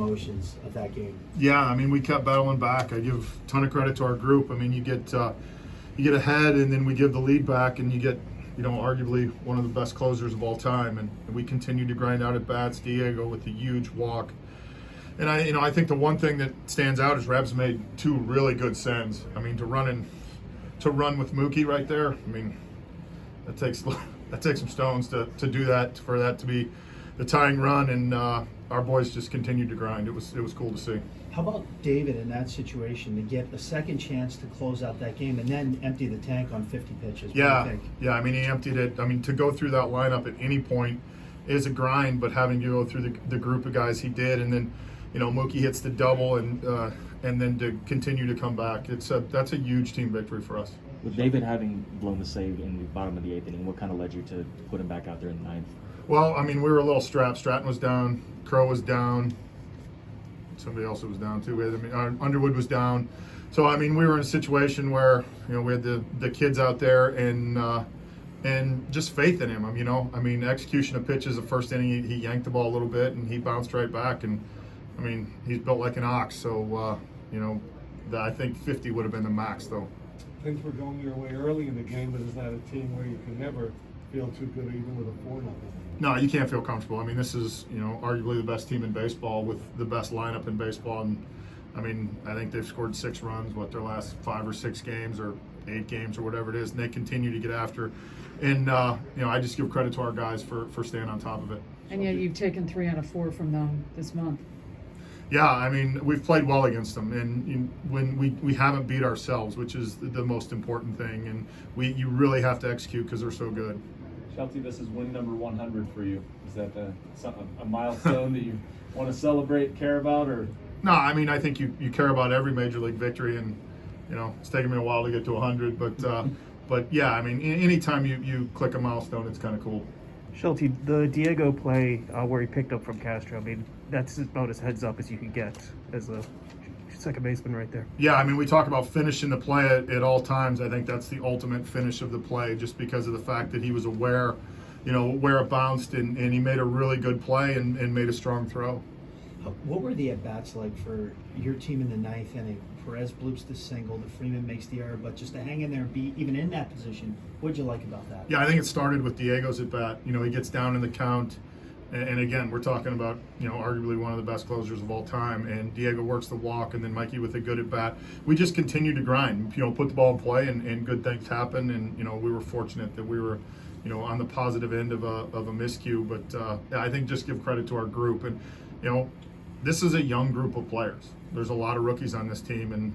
emotions of that game? Yeah, I mean, we kept battling back. I give a ton of credit to our group. I mean, you get ahead, and then we give the lead back, and you get, arguably one of the best closers of all time, and we continued to grind out at bats. Diego with a huge walk, and I think the one thing that stands out is Rebs made 2 really good sends. I mean, to run with Mookie right there. I mean, that takes some stones to do that, for that to be the tying run, and our boys just continued to grind. It was cool to see. How about David in that situation to get a second chance to close out that game and then empty the tank on 50 pitches? Yeah, what do you think? yeah. I mean, he emptied it. I mean, to go through that lineup at any point is a grind, but having to go through the group of guys he did, and then Mookie hits the double, and then to continue to come back, that's a huge team victory for us. With David having blown the save in the bottom of the 8th inning, what kind of led you to put him back out there in the 9th? Well, I mean, we were a little strapped. Stratton was down, Crow was down, somebody else was down too. Underwood was down. So, I mean, we were in a situation where, we had the kids out there, and just faith in him. I mean, execution of pitches, the first inning, he yanked the ball a little bit, and he bounced right back. And, I mean, he's built like an ox. So, I think 50 would have been the max, though. Things were going your way early in the game, but is that a team where you can never feel too good even with a 4-0? No, you can't feel comfortable. I mean, this is, arguably the best team in baseball with the best lineup in baseball. And, I mean, I think they've scored 6 runs, their last 5 or 6 games or 8 games or whatever it is, and they continue to get after. And, I just give credit to our guys for staying on top of it. And yet you've taken 3 out of 4 from them this month. Yeah, I mean, we've played well against them, and when we haven't beat ourselves, which is the most important thing, and you really have to execute because they're so good. Shelty, this is win number 100 for you. Is that a milestone that you want to celebrate, care about, or? No, I mean, I think you care about every major league victory, and it's taken me a while to get to 100, but yeah, I mean, anytime you click a milestone, it's kind of cool. Shelty, the Diego play where he picked up from Castro, I mean, that's about as heads up as you could get as a second baseman right there. Yeah, I mean, we talk about finishing the play at all times. I think that's the ultimate finish of the play, just because of the fact that he was aware, where it bounced, and he made a really good play and made a strong throw. What were the at-bats like for your team in the 9th inning? Perez bloops the single, the Freeman makes the error, but just to hang in there and be even in that position, what'd you like about that? Yeah, I think it started with Diego's at-bat. He gets down in the count, and again, we're talking about, arguably one of the best closers of all time, and Diego works the walk, and then Mikey with a good at-bat. We just continued to grind, put the ball in play, and good things happen, and, we were fortunate that we were, on the positive end of a miscue, but I think just give credit to our group, and, this is a young group of players. There's a lot of rookies on this team, and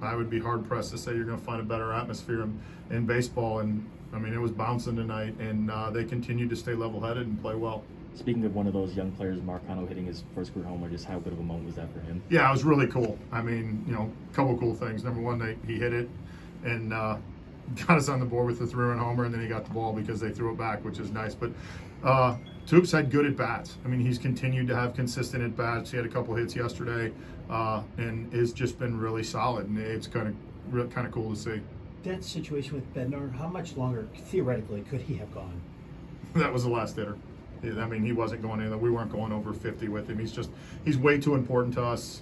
I would be hard pressed to say you're going to find a better atmosphere in baseball. And I mean, it was bouncing tonight, and they continued to stay level-headed and play well. Speaking of one of those young players, Marcano hitting his first career homer, just how good of a moment was that for him? Yeah, it was really cool. I mean, a couple cool things. Number one, he hit it and got us on the board with the 3-run homer, and then he got the ball because they threw it back, which is nice. But Toops had good at-bats. I mean, he's continued to have consistent at-bats. He had a couple hits yesterday, and has just been really solid, and it's kind of cool to see. That situation with Bednar, how much longer, theoretically, could he have gone? That was the last hitter. I mean, he wasn't going in. We weren't going over 50 with him. He's way too important to us,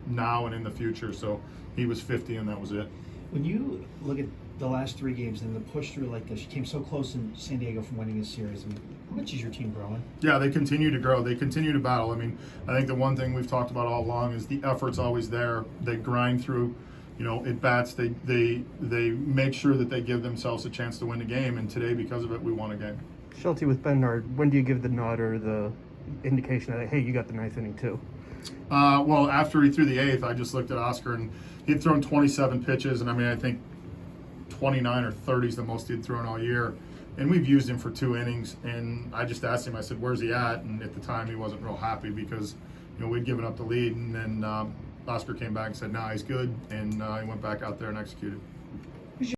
now and in the future. So he was 50, and that was it. When you look at the last 3 games and the push through like this, you came so close in San Diego from winning this series. I mean, how much is your team growing? Yeah, they continue to grow. They continue to battle. I mean, I think the one thing we've talked about all along is the effort's always there. They grind through, at bats. They make sure that they give themselves a chance to win the game. And today, because of it, we won a game. Shelty, with Bednar, when do you give the nod or the indication that, hey, you got the 9th inning too? Well, after he threw the 8th, I just looked at Oscar, and he'd thrown 27 pitches, and I mean, I think 29 or 30 is the most he'd thrown all year. And we've used him for 2 innings, and I just asked him, I said, where's he at? And at the time, he wasn't real happy because, we'd given up the lead, and then Oscar came back and said, nah, he's good, and he went back out there and executed.